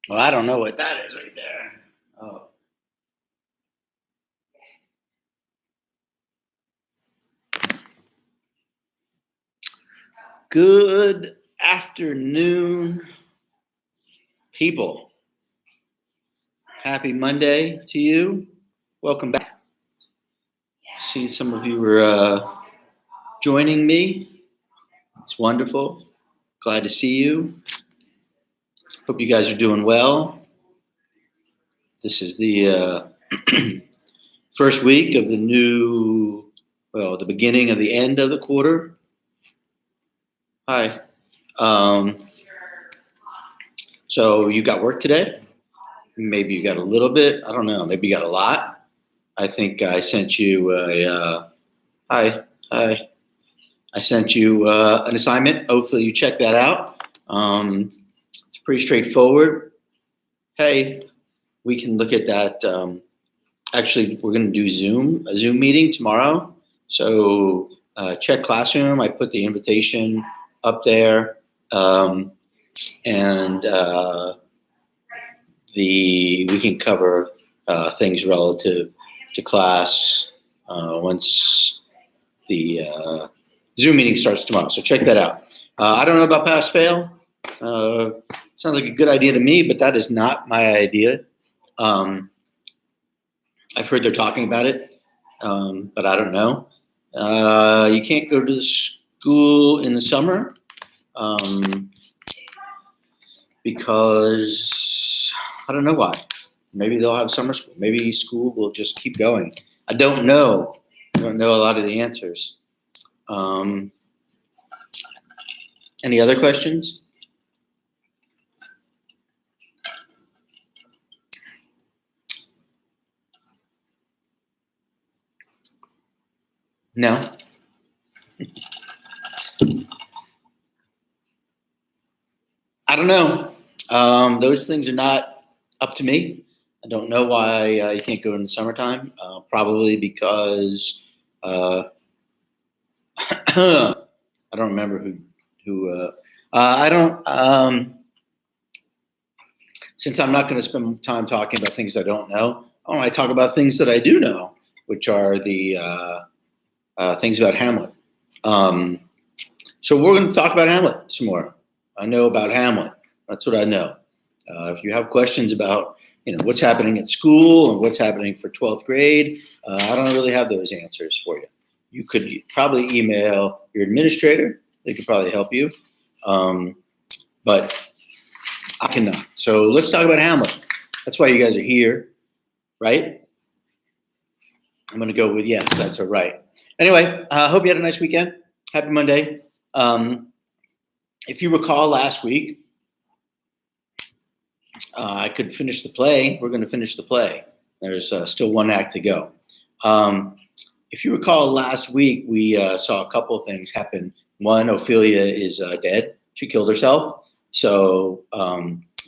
Well, I don't know what that is right there. Oh. Good afternoon, people. Happy Monday to you. Welcome back. I see some of you are joining me. It's wonderful. Glad to see you. Hope you guys are doing well. This is the first week of the beginning of the end of the quarter. Hi. Um, so you got work today? Maybe you got a little bit. I don't know. Maybe you got a lot. I think I sent you hi. I sent you an assignment. Hopefully you check that out. It's pretty straightforward. Hey, we can look at that. Actually, we're going to do a Zoom meeting tomorrow. So check Classroom. I put the invitation up there. And we can cover things relative to class once the Zoom meeting starts tomorrow. So check that out. I don't know about pass fail. Sounds like a good idea to me, but that is not my idea. I've heard they're talking about it, but I don't know. You can't go to the school in the summer because I don't know why. Maybe they'll have summer school. Maybe school will just keep going. I don't know. I don't know a lot of the answers. Any other questions? No? I don't know. Those things are not up to me. I don't know why you can't go in the summertime. Probably because I don't remember who. I don't. Since I'm not going to spend time talking about things I don't know, why don't I talk about things that I do know, which are the things about Hamlet. So we're going to talk about Hamlet some more. I know about Hamlet. That's what I know. If you have questions about, what's happening at school and what's happening for 12th grade, I don't really have those answers for you. You could probably email your administrator. They could probably help you. But I cannot. So let's talk about Hamlet. That's why you guys are here, right? I'm going to go with yes. That's all right. Anyway, I hope you had a nice weekend. Happy Monday. If you recall last week, I could finish the play. We're going to finish the play. There's still one act to go. If you recall last week, we saw a couple of things happen. One, Ophelia is dead. She killed herself. So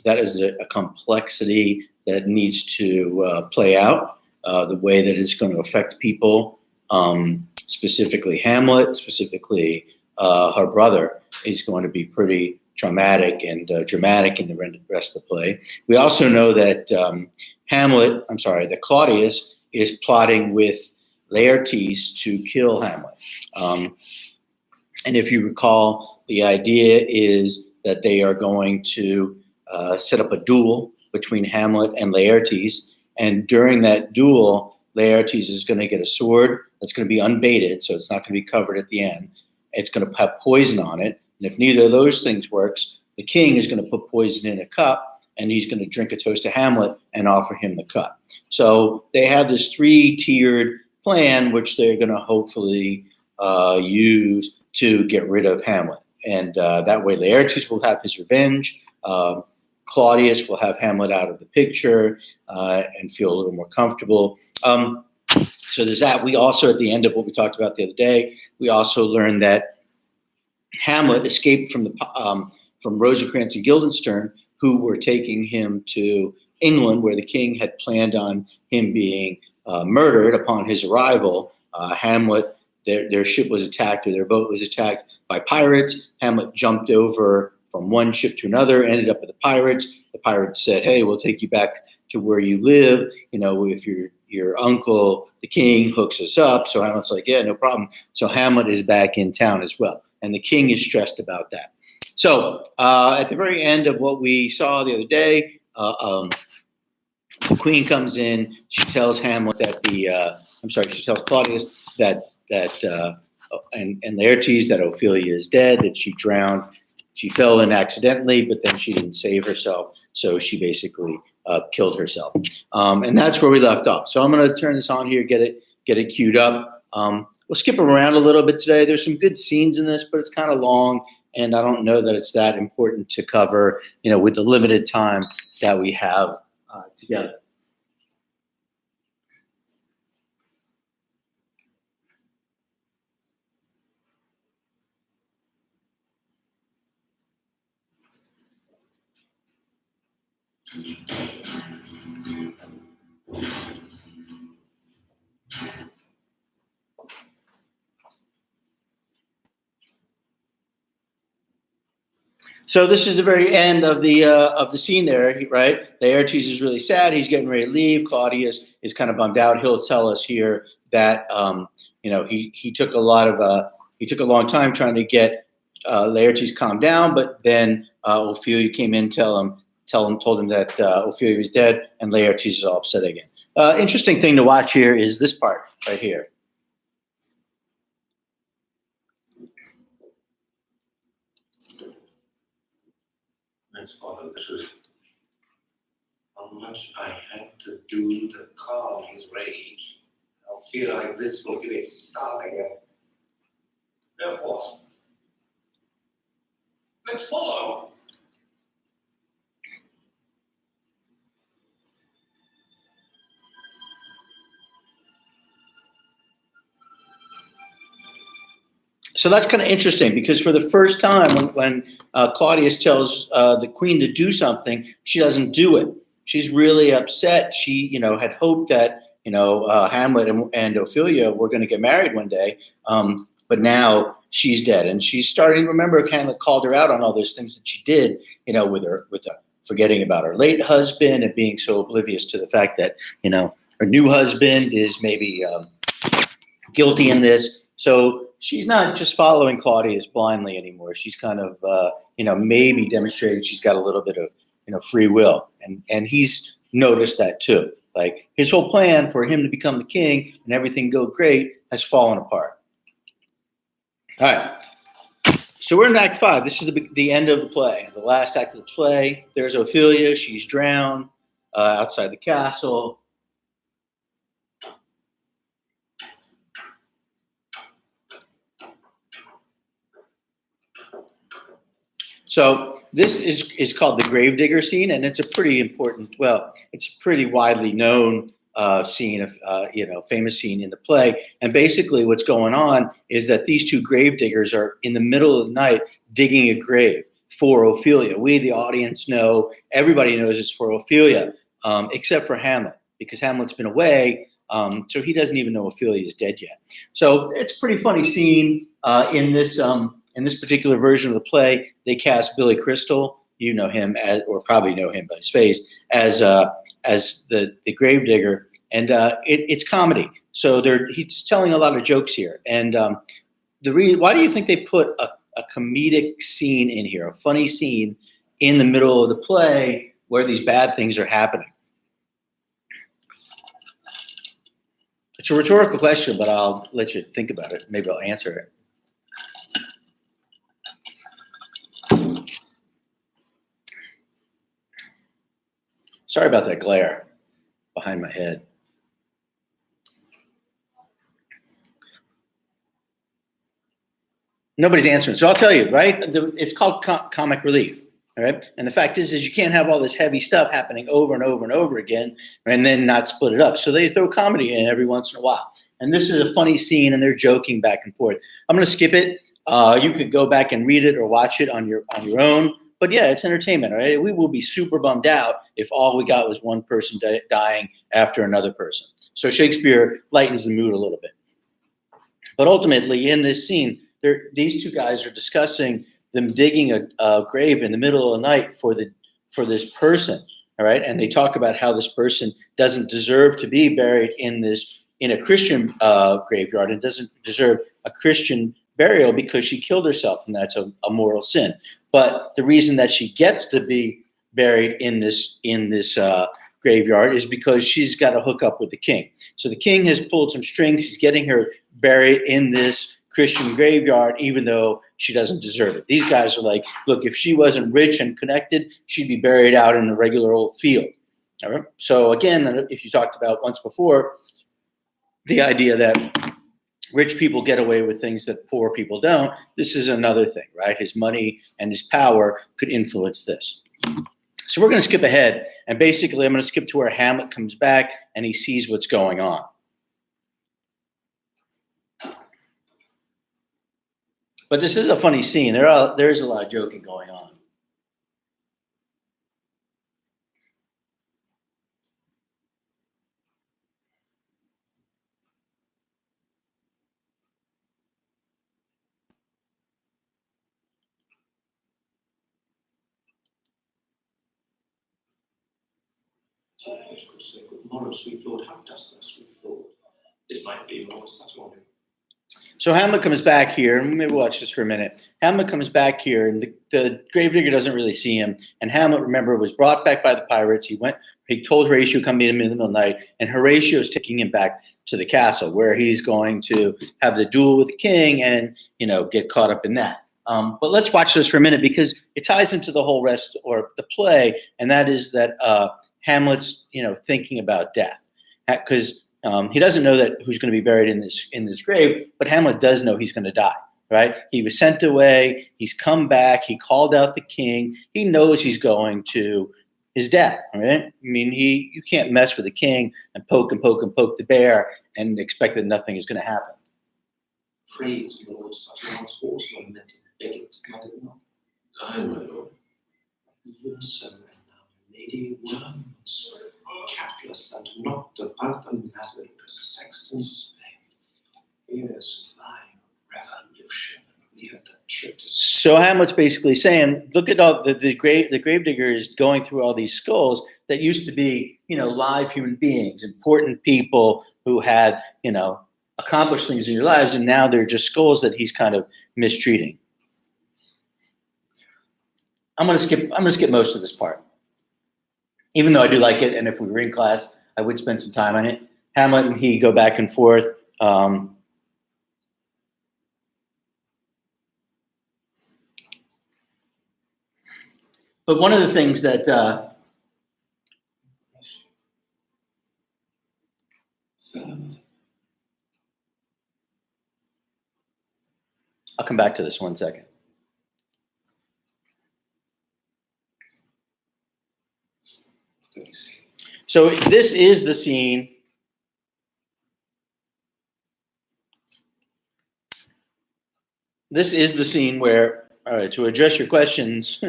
that is a complexity that needs to play out, the way that it's going to affect people, specifically Hamlet, specifically her brother, is going to be pretty traumatic and dramatic in the rest of the play. We also know that that Claudius is plotting with Laertes to kill Hamlet. And if you recall, the idea is that they are going to set up a duel between Hamlet and Laertes. And during that duel, Laertes is going to get a sword that's going to be unbaited, so it's not going to be covered at the end. It's going to have poison on it. And if neither of those things works, the king is going to put poison in a cup, and he's going to drink a toast to Hamlet and offer him the cup. So they have this three-tiered plan, which they're going to hopefully use to get rid of Hamlet. And that way Laertes will have his revenge. Claudius will have Hamlet out of the picture and feel a little more comfortable. So there's that. We also, at the end of what we talked about the other day, we also learned that Hamlet escaped from Rosencrantz and Guildenstern, who were taking him to England, where the king had planned on him being murdered upon his arrival. Hamlet, their ship was attacked, or their boat was attacked by pirates. Hamlet jumped over from one ship to another, ended up with the pirates. The pirates said, "Hey, we'll take you back to where you live. If your uncle, the king, hooks us up." So Hamlet's like, "Yeah, no problem." So Hamlet is back in town as well, and the king is stressed about that. So at the very end of what we saw the other day, the queen comes in. She tells Hamlet that she tells Claudius that and Laertes that Ophelia is dead, that she drowned. She fell in accidentally, but then she didn't save herself, so she basically killed herself. And that's where we left off. So I'm going to turn this on here, get it queued up. We'll skip around a little bit today. There's some good scenes in this, but it's kind of long, and I don't know that it's that important to cover, with the limited time that we have together. So this is the very end of the scene there, right? Laertes is really sad. He's getting ready to leave. Claudius is kind of bummed out. He'll tell us here that he took a long time trying to get Laertes calmed down, but then Ophelia came in, told him that Ophelia was dead, and Laertes is all upset again. Interesting thing to watch here is this part right here. Let's follow the truth. How much I had to do to calm his rage. I feel like this will get it started again. Therefore, let's follow. So that's kind of interesting because for the first time when Claudius tells the queen to do something, she doesn't do it. She's really upset. She, had hoped that, Hamlet and Ophelia were going to get married one day. But now she's dead. And she's starting to remember Hamlet called her out on all those things that she did, with forgetting about her late husband and being so oblivious to the fact that, her new husband is maybe guilty in this. So she's not just following Claudius blindly anymore. She's kind of, maybe demonstrated she's got a little bit of, free will. And he's noticed that too. Like his whole plan for him to become the king and everything go great has fallen apart. All right. So we're in Act 5. This is the end of the play. The last act of the play. There's Ophelia. She's drowned outside the castle. So this is called the Gravedigger scene, and it's a pretty important, it's a pretty widely known scene, famous scene in the play. And basically what's going on is that these two gravediggers are in the middle of the night digging a grave for Ophelia. We, the audience, know, everybody knows it's for Ophelia, except for Hamlet, because Hamlet's been away, so he doesn't even know Ophelia is dead yet. So it's a pretty funny scene in this particular version of the play. They cast Billy Crystal, you know him as, or probably know him by his face, as the gravedigger, and it's comedy. So he's telling a lot of jokes here. And why do you think they put a comedic scene in here, a funny scene in the middle of the play where these bad things are happening? It's a rhetorical question, but I'll let you think about it. Maybe I'll answer it. Sorry about that glare behind my head. Nobody's answering. So I'll tell you, right? It's called comic relief, all right? And the fact is you can't have all this heavy stuff happening over and over and over again and then not split it up. So they throw comedy in every once in a while. And this is a funny scene, and they're joking back and forth. I'm going to skip it. You could go back and read it or watch it on your own. But yeah, it's entertainment, right? We will be super bummed out if all we got was one person dying after another person. So Shakespeare lightens the mood a little bit. But ultimately, in this scene, these two guys are discussing them digging a grave in the middle of the night for this person. All right, and they talk about how this person doesn't deserve to be buried in a Christian graveyard and doesn't deserve a Christian burial because she killed herself, and that's a mortal sin. But the reason that she gets to be buried in this graveyard is because she's got to hook up with the king. So the king has pulled some strings. He's getting her buried in this Christian graveyard, even though she doesn't deserve it. These guys are like, look, if she wasn't rich and connected, she'd be buried out in a regular old field. All right. So again, if you talked about once before, the idea that rich people get away with things that poor people don't, this is another thing, right? His money and his power could influence this. So we're going to skip ahead, and basically I'm going to skip to where Hamlet comes back and he sees what's going on. But this is a funny scene. There is a lot of joking going on. Titus could say, "Good morrow, sweet Lord, how dost thou, sweet Lord?" This might be more such a one. So Hamlet comes back here, and maybe watch this for a minute. Hamlet comes back here, and the gravedigger doesn't really see him. And Hamlet, remember, was brought back by the pirates. He told Horatio to come meet him in the middle of the night, and Horatio is taking him back to the castle where he's going to have the duel with the king and, get caught up in that. But let's watch this for a minute because it ties into the whole rest or the play, and that is that Hamlet's, thinking about death, because he doesn't know that who's going to be buried in this grave, but Hamlet does know he's going to die, right? He was sent away. He's come back. He called out the king. He knows he's going to his death, right? I mean, you can't mess with the king and poke the bear and expect that nothing is going to happen. Praise the Lord, such a one's horse, your meant to beg it, might it not? I will. Even so, and now, Lady Worms, chapless and not about the method of the sexton's faith. Here's thine revolution. We have the church. So Hamlet's basically saying, look at all the gravedigger is going through all these skulls that used to be, live human beings, important people who had, accomplished things in your lives, and now they're just skulls that he's kind of mistreating. I'm gonna skip most of this part, even though I do like it, and if we were in class, I would spend some time on it. Hamlet and he go back and forth. But one of the things that I'll come back to this 1 second. So this is the scene. This is the scene where, all right, to address your questions,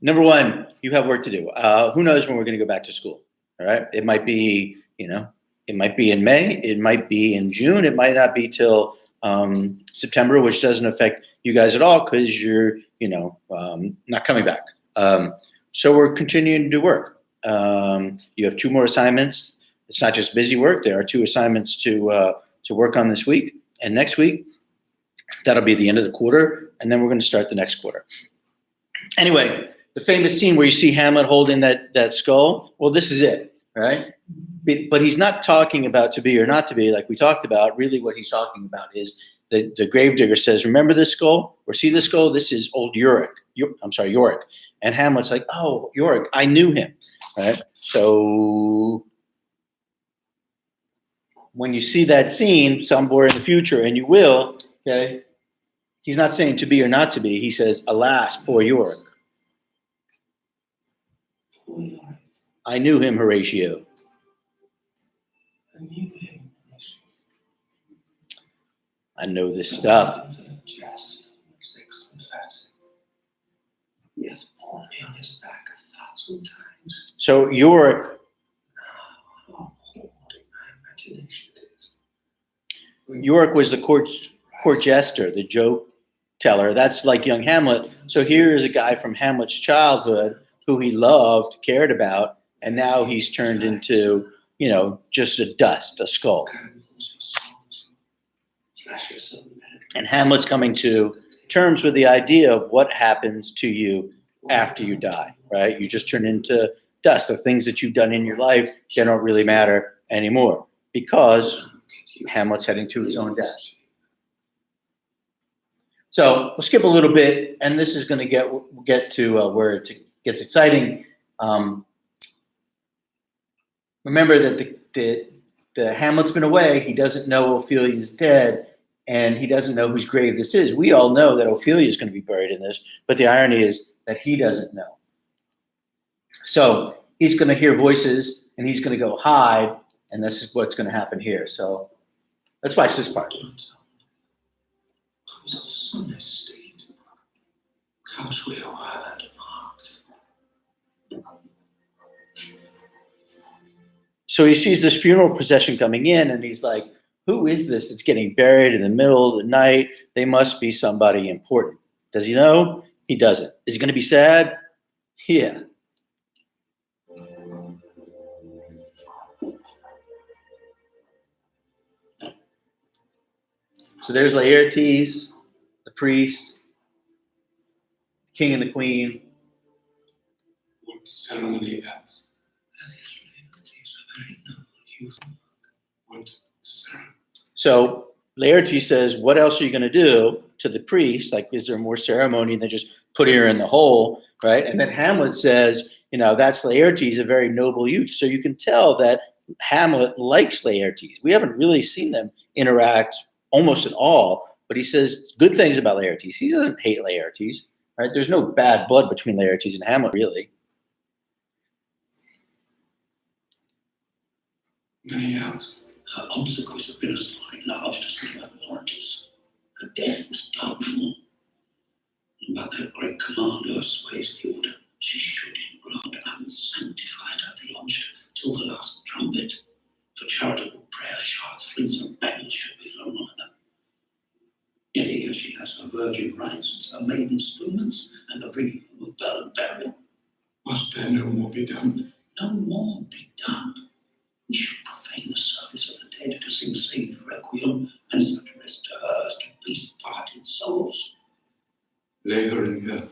number one, you have work to do. Who knows when we're going to go back to school? All right. It might be, it might be in May. It might be in June. It might not be till September, which doesn't affect you guys at all because you're, not coming back. So we're continuing to do work. You have 2 more assignments. It's not just busy work. There are 2 assignments to work on this week and next week. That'll be the end of the quarter, and then we're going to start the next quarter. Anyway, the famous scene where you see Hamlet holding that skull, well, this is it, right? But he's not talking about to be or not to be like we talked about. Really what he's talking about is the gravedigger says, remember this skull or see this skull? This is old Yorick. Yorick. And Hamlet's like, oh, Yorick, I knew him, right? So when you see that scene somewhere in the future, and you will, okay, he's not saying to be or not to be. He says, alas, poor Yorick. I knew him, Horatio. I know this stuff. So Yorick, Yorick was the court jester, the joke teller. That's like young Hamlet. So here is a guy from Hamlet's childhood who he loved, cared about, and now he's turned into, just a dust, a skull. And Hamlet's coming to terms with the idea of what happens to you after you die, right? You just turn into dust. The things that you've done in your life, they don't really matter anymore because Hamlet's heading to his own death. So we'll skip a little bit, and this is going to get to where it gets exciting. Remember that the Hamlet's been away. He doesn't know Ophelia's dead, and he doesn't know whose grave this is. We all know that Ophelia is going to be buried in this, but the irony is that he doesn't know. So he's going to hear voices, and he's going to go hide, and this is what's going to happen here. So let's watch this part. So he sees this funeral procession coming in, and he's like, who is this? It's getting buried in the middle of the night. They must be somebody important. Does he know? He doesn't. Is he going to be sad? Yeah. So there's Laertes, the priest, the king and the queen. What ceremony else? What ceremony? So Laertes says, what else are you going to do to the priest? Like, is there more ceremony than just putting her in the hole, right? And then Hamlet says, that's Laertes, a very noble youth. So you can tell that Hamlet likes Laertes. We haven't really seen them interact almost at all, but he says good things about Laertes. He doesn't hate Laertes, right? There's no bad blood between Laertes and Hamlet, really. Many else. Her obstacles have been as large as we her warranties. Her death was doubtful. But that great commander sways the order. She should in ground and sanctified her lodge till the last trumpet. For charitable prayer, shards, flints, and battles should be thrown on her. Yet here she has her virgin rites, her maiden instruments, and the bringing of bell and burial. Must there no more be done? No more be done. We should profane the service of the dead to sing sage requiem and such rest to hers to please parted souls. Lay her in here.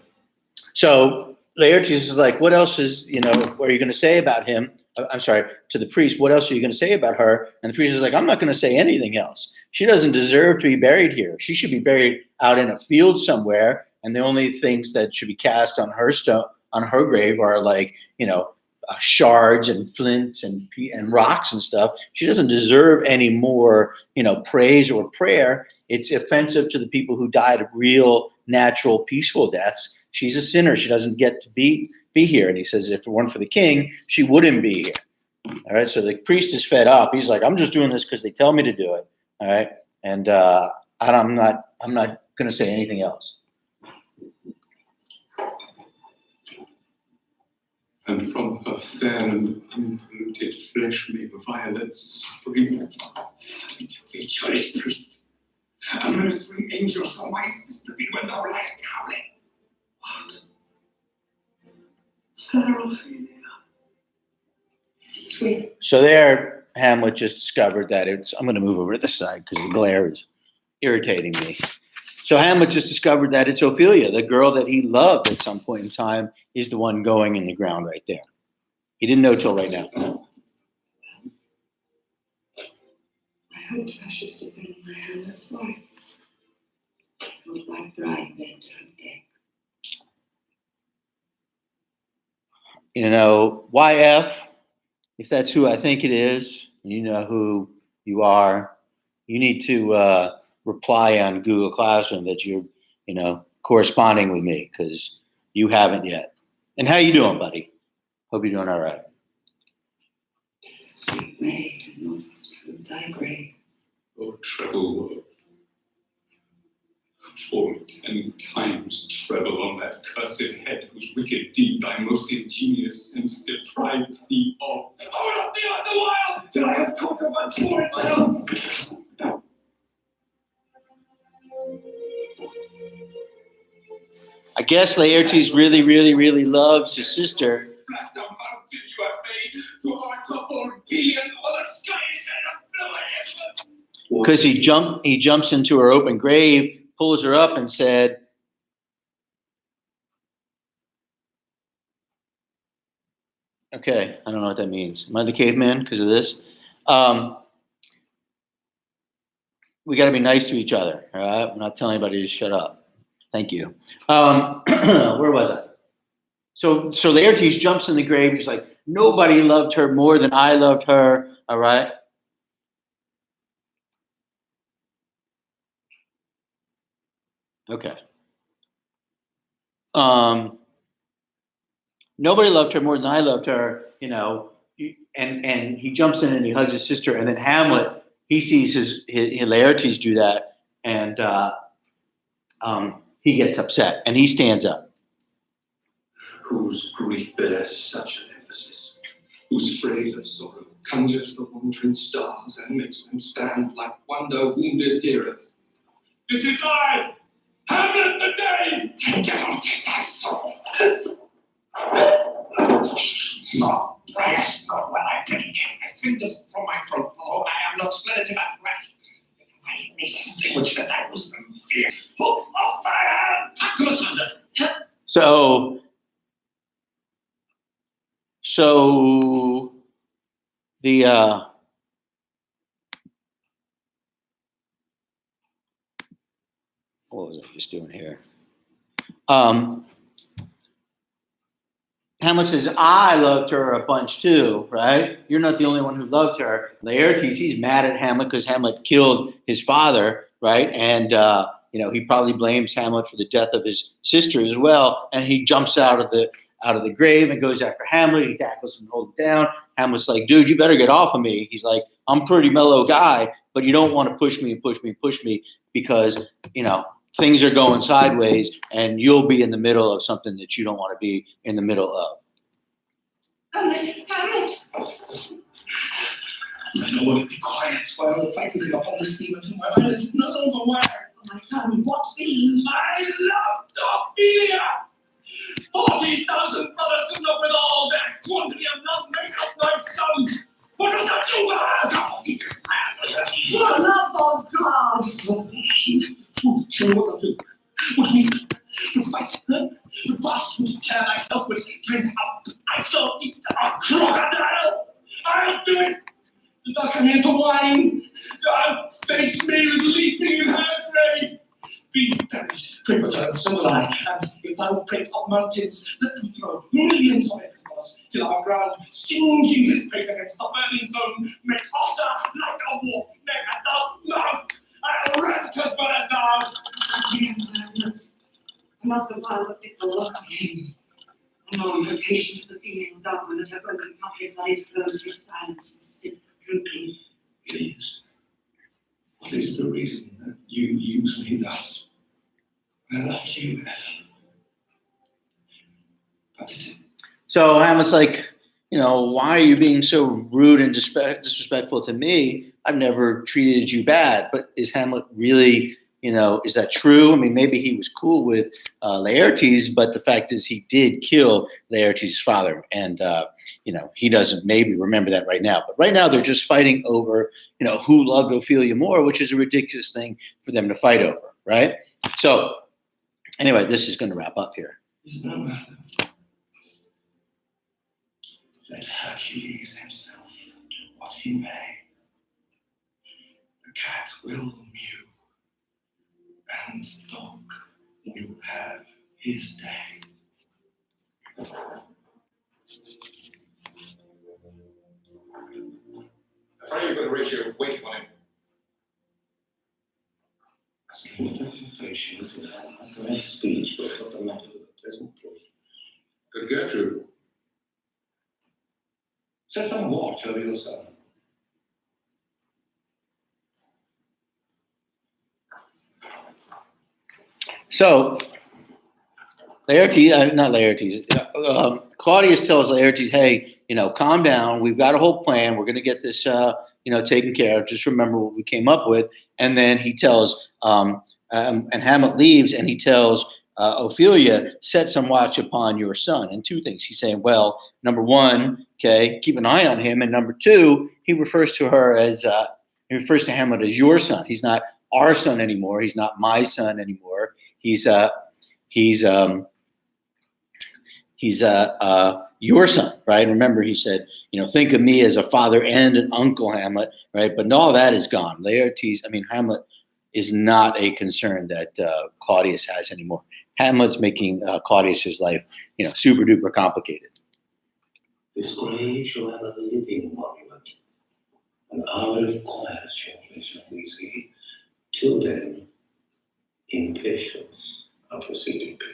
So Laertes is like, what else is, what are you going to say about him? I'm sorry, to the priest, what else are you going to say about her? And the priest is like, I'm not going to say anything else. She doesn't deserve to be buried here. She should be buried out in a field somewhere. And the only things that should be cast on her grave are like, shards and flints and rocks and stuff. She doesn't deserve any more, praise or prayer. It's offensive to the people who died of real, natural, peaceful deaths. She's a sinner. She doesn't get to be here. And he says, if it weren't for the king, she wouldn't be here. All right. So the priest is fed up. He's like, I'm just doing this because they tell me to do it. All right. And I'm not going to say anything else. And from her fair and unpolluted flesh may violets spring. The cherished priest. A ministering angel saw my sister be when thou liest howling. What? Fair Ophelia. Sweet. So there, Hamlet just discovered that I'm going to move over to this side because the glare is irritating me. So Hamlet just discovered that it's Ophelia, the girl that he loved at some point in time, is the one going in the ground right there. He didn't know till right now. I hoped I should have been my Hamlet's wife. With my bridemaid to her death. YF, if that's who I think it is, you know who you are, you need to reply on Google Classroom that you're, corresponding with me because you haven't yet. And how you doing, buddy? Hope you're doing all right. Sweet maid, and naught was true thy grave. O treble woe. Fall 10 times treble on that cursed head whose wicked deed thy most ingenious sense deprived thee of. Hold up thee like the wild, till I have conquered once more in my arms. I guess Laertes really, really, really loves his sister. Flat a mountain you have made to art up Ordean, while the sky is head up no Because he jumps into her open grave, pulls her up, and said, okay, I don't know what that means. Am I the caveman because of this? We got to be nice to each other, all right? I'm not telling anybody to shut up. Thank you. Where was I? So Laertes jumps in the grave. He's like, nobody loved her more than I loved her, all right? Okay. Nobody loved her more than I loved her, you know, and he jumps in and he hugs his sister, and then Hamlet, he sees his Laertes do that, and he gets upset, and he stands up. Whose grief bears such an emphasis, whose phrase of sorrow conjures the wandering stars and makes them stand like wonder wounded hearers. This is I, Hamlet the Dane! The devil take thy soul! Not brass, not when I take my fingers from my throat, although I am not spirited and rash. If I may something which that I was from fear, hook off thy hand, pack them asunder. So the what was I just doing here? Hamlet says, I loved her a bunch too, right? You're not the only one who loved her. Laertes, he's mad at Hamlet because Hamlet killed his father, right? And you know, he probably blames Hamlet for the death of his sister as well. And he jumps out of the grave and goes after Hamlet. He tackles him and holds him down. Hamlet's like, dude, you better get off of me. He's like, I'm a pretty mellow guy, but you don't want to push me because, you know, things are going sideways and you'll be in the middle of something that you don't want to be in the middle of. Hamlet, Hamlet! I want to be quiet while I fight with you upon the steam until my eyelids no longer wear. Oh, my son, what be? I love Ophelia! 40,000 brothers could not with all their quantity of love make up thy son! What does that do for her? For the love of God! Show me what to do. What I mean, to fight, huh? To fast, to tear myself with drink out. I shall eat a crocodile. I'll do it. Thou come here to whine. Thou face me with leaping in her grave. Be perished, pray for her, so will I. And if thou prate of mountains, let them throw millions of acres on us, till our ground, singeing his prate against the burning zone, make Ossa like a wolf, make a dog mouth. I'll rest as well as thou. I must have while the people look on him. And all his patience, the female dogman at her broken pockets, eyes closed, his silence and sit drooping. Yes. What is the reason that you use me thus? I loved you, Evan. But it So Hamlet's like, you know, why are you being so rude and disrespectful to me? I've never treated you bad. But is Hamlet really, you know, is that true? I mean, maybe he was cool with Laertes, but the fact is he did kill Laertes' father. And, you know, he doesn't maybe remember that right now. But right now they're just fighting over, you know, who loved Ophelia more, which is a ridiculous thing for them to fight over, right? So anyway, this is going to wrap up here. is no matter. Let Hercules himself do what he may. The cat will mew, and the dog will have his day. I pray you put a ratio of weight on him. Patience as my speech will put the matter with a pleasant place. Good Gertrude. Set some watch over your son. So Laertes, not Laertes, Claudius tells Laertes, hey, you know, calm down. We've got a whole plan. We're going to get this, you know, taken care of. Just remember what we came up with. And then he tells and Hamlet leaves, and he tells Ophelia, set some watch upon your son. And two things. He's saying, well, number one, okay, keep an eye on him. And number two, he refers to Hamlet as your son. He's not our son anymore. He's not my son anymore. He's your son, right? Remember, he said, think of me as a father and an uncle, Hamlet, right? But all that is gone. Hamlet is not a concern that Claudius has anymore. Hamlet's making Claudius's life, super duper complicated. This grave shall have a living monument, and out of quiet shall vision we see. Till then, in patience, our proceeding be.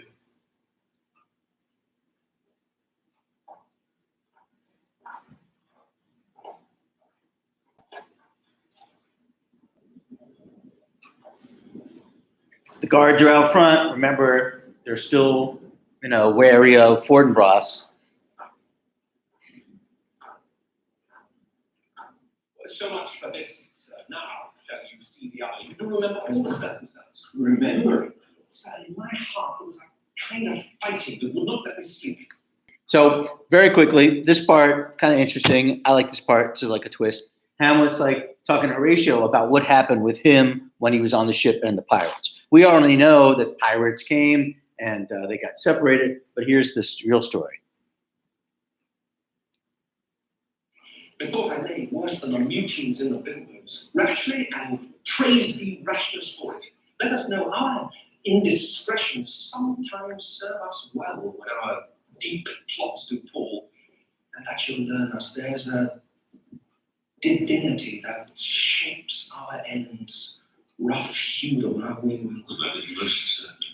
The guards are out front. Remember, they're still, wary of Fortinbras. So much for this, sir. Now shall you see the other. You do remember all the circumstances. Remember, Sir, in my heart there was a kind of fighting that would not let me sleep. So very quickly, this part, kind of interesting. I like this part. It's like a twist. Hamlet's talking to Horatio about what happened with him when he was on the ship and the pirates. We already know that pirates came and they got separated, but here's this real story. Methought I lay worse than the mutines in the bilboes, rashly and praised thee rashness for it. Let us know our indiscretions sometimes serve us well when our deep plots do pull, and that shall learn us there's a divinity that shapes our ends, rough hew them how we will.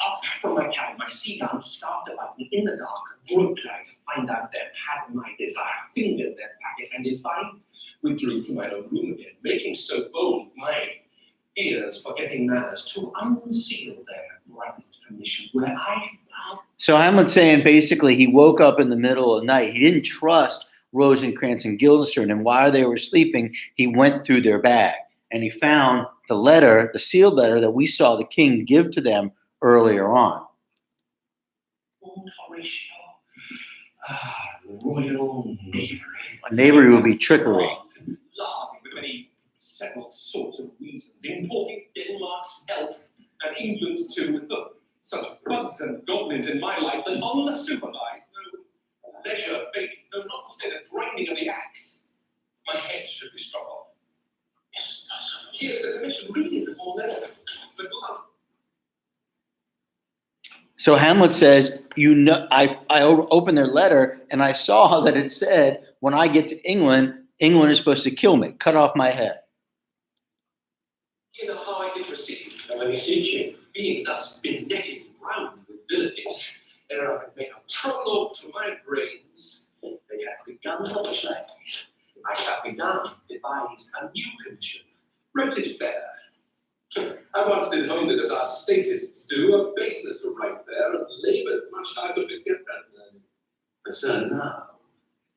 Up from my cabin, my sea gown scarfed about me in the dark, groped I to find out their pattern, my desire, fingered their packet, and in fine, withdrew to my own room again, making so bold my ears, forgetting manners, to unseal their bright commission, where I found. So Hamlet's saying basically he woke up in the middle of the night. He didn't trust Rosencrantz and Guildenstern, and while they were sleeping, he went through their bag and he found the letter, the sealed letter that we saw the king give to them earlier on. Old Horatio, royal knavery. Knavery would be trickery. Laughing with many several sorts of reasons, importing Denmark's health and England's too. Such bugs and goblins in my life that unsupervised, no leisure bait, no not to say the draining of the axe. My head should be struck off. Yes, here's the commission. Read it before letter. But look. So Hamlet says, I opened their letter and I saw that it said, when I get to England, England is supposed to kill me, cut off my head. You know how I did receive, and I beseech you, being thus benetted round with villainies, ere I could make a prologue to my brains, they had begun the play. I shall begun, devised a new commission, wrote it fair. I once did hone it as our statists do, a baseless to write there, and laboured much I could forget that learning. But sir, now,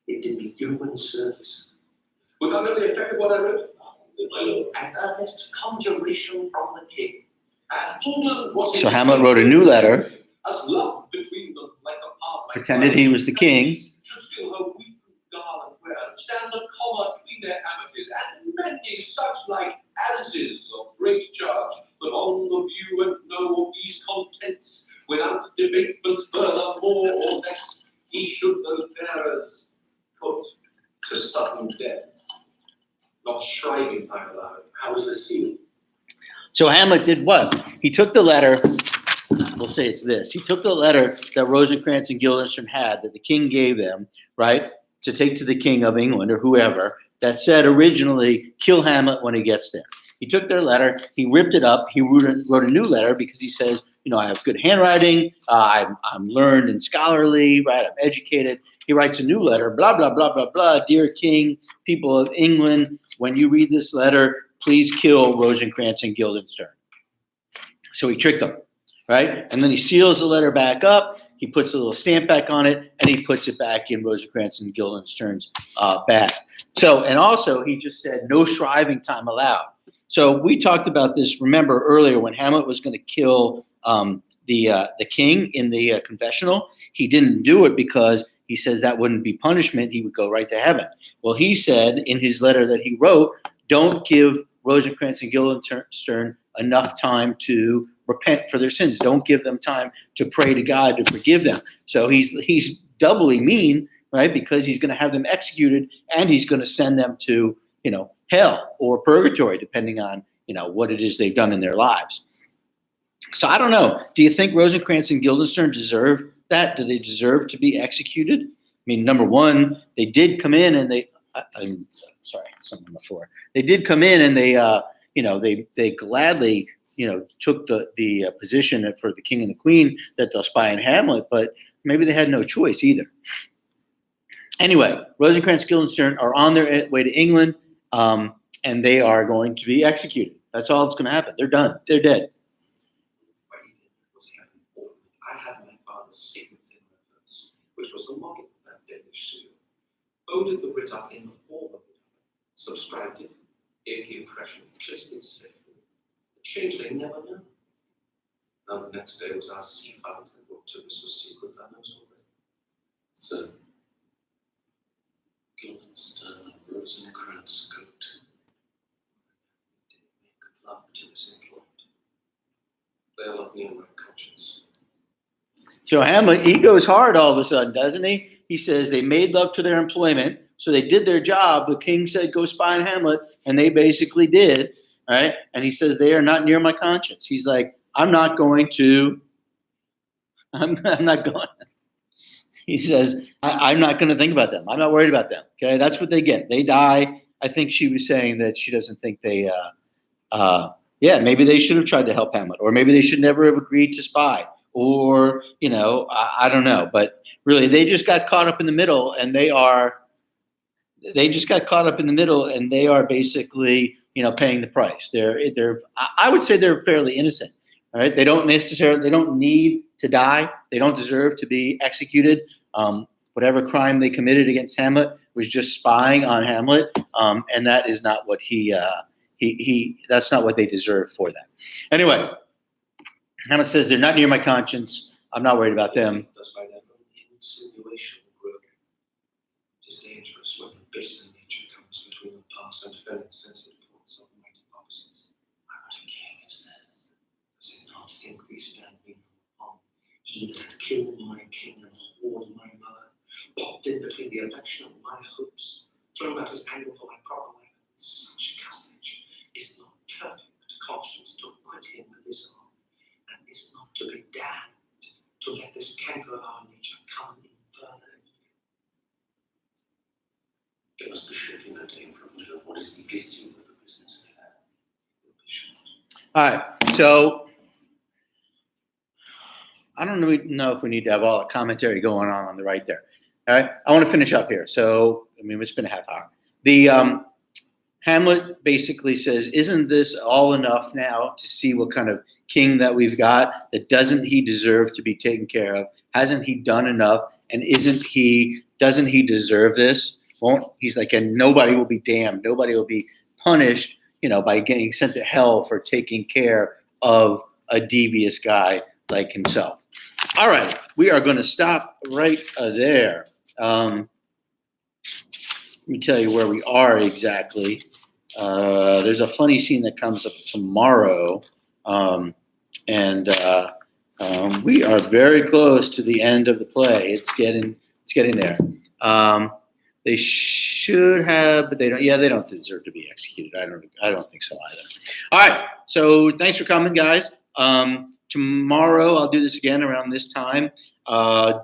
it did me human service. Without only effect of what I wrote, my lord, an earnest conjuration from the king. As England was. So Hamlet wrote a new letter, as love between them like a part. pretended he was the king. Should still her weak garland wear, stand a comma between their amities, and many such like ases of great judge, but on the view and know of these contents, without debate but further more or less, he should those bearers put to sudden death. Not shriving time allowed. How is this seen? So Hamlet did what? He took the letter, we'll say it's this. He took the letter that Rosencrantz and Guildenstern had that the king gave them, right, to take to the king of England or whoever, that said originally, kill Hamlet when he gets there. He took their letter, he ripped it up, he wrote a new letter because he says, I have good handwriting, I'm learned and scholarly, right, I'm educated. He writes a new letter, blah, blah, blah, blah, blah. Dear King, people of England, when you read this letter, please kill Rosencrantz and Guildenstern. So he tricked them, right? And then he seals the letter back up, he puts a little stamp back on it, and he puts it back in Rosencrantz and Guildenstern's bag. So, and also he just said, no shriving time allowed. So we talked about this, remember earlier, when Hamlet was going to kill the king in the confessional. He didn't do it because he says that wouldn't be punishment. He would go right to heaven. Well, he said in his letter that he wrote, don't give Rosencrantz and Guildenstern enough time to repent for their sins. Don't give them time to pray to God to forgive them. So he's doubly mean, right? Because he's going to have them executed and he's going to send them to, hell or purgatory, depending on, what it is they've done in their lives. So I don't know. Do you think Rosencrantz and Guildenstern deserve that? Do they deserve to be executed? I mean, number one, they did come in and I'm sorry, something on the floor. They did come in and they gladly, took the position for the king and the queen that they'll spy in Hamlet, but maybe they had no choice either. Anyway, Rosencrantz and Guildenstern are on their way to England, and they are going to be executed. That's all that's going to happen. They're done. They're dead. What he did was he had an ornament. I had my father's signet in reverse, which was the model of that Danish seal. Folded the writ up in the form of the document, subscribed it, gave the impression, placed it safely. The changeling never knew. Now the next day was our seafarer that brought to us a secret that knows already. So, Guildenstern and Rosencrantz go to make love to this employment. They love me in my conscience. So Hamlet, he goes hard all of a sudden, doesn't he? He says they made love to their employment, so they did their job. The king said, go spy on Hamlet, and they basically did, right? And he says, they are not near my conscience. He's like, I'm not going. He says, I'm not going to think about them. I'm not worried about them. Okay, that's what they get. They die. I think she was saying that she doesn't think they, maybe they should have tried to help Hamlet, or maybe they should never have agreed to spy, or, I don't know. But really, they just got caught up in the middle, and they are basically, paying the price. I would say they're fairly innocent. All right. They don't need to die. They don't deserve to be executed. Whatever crime they committed against Hamlet was just spying on Hamlet. And that is not what that's not what they deserve for that. Anyway, Hamlet says they're not near my conscience. I'm not worried about them. Thus by their own insinuation grow. It is dangerous when the baser nature comes between the past and fair and sensitive points of mighty opposites. What a king says. Does he not think these stand me upon? He that killed my king and whored my mother, popped in between the affection of my hopes, thrown out his anger for my proper life. Such castage is not perfect conscience to quit him with his arm, and is not to be damned to let this canker of our nature come in further. Give us the shooting a day from little. What is the issue of the business there? It will be short. All right. So I don't really know if we need to have all the commentary going on the right there. All right. I want to finish up here. So, it's been a half hour. The Hamlet basically says, isn't this all enough now to see what kind of king that we've got? That doesn't he deserve to be taken care of? Hasn't he done enough? And doesn't he deserve this? He's like, and nobody will be damned. Nobody will be punished, by getting sent to hell for taking care of a devious guy like himself. All right, we are going to stop right there. Let me tell you where we are exactly. There's a funny scene that comes up tomorrow, and we are very close to the end of the play. It's getting there. They should have, but they don't. Yeah, they don't deserve to be executed. I don't think so either. All right. So thanks for coming, guys. Tomorrow I'll do this again around this time.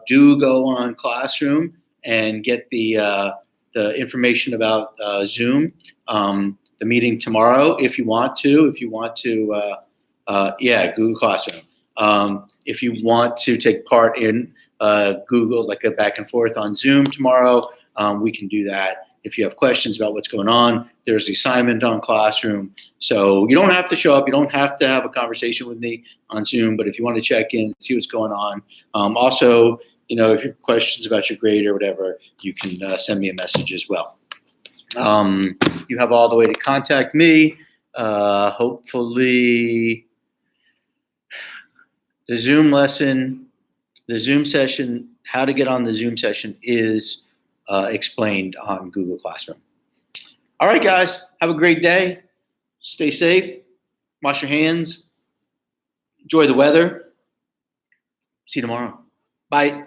Do go on Classroom and get the information about Zoom. The meeting tomorrow, if you want to. Google Classroom. If you want to take part in Google, like a back and forth on Zoom tomorrow, we can do that. If you have questions about what's going on, there's the assignment on Classroom. So you don't have to show up. You don't have to have a conversation with me on Zoom. But if you want to check in, see what's going on. Also, if you have questions about your grade or whatever, you can send me a message as well. You have all the way to contact me. Hopefully, the Zoom lesson, the Zoom session, how to get on the Zoom session is explained on Google Classroom. All right, guys, have a great day. Stay safe. Wash your hands. Enjoy the weather. See you tomorrow. Bye.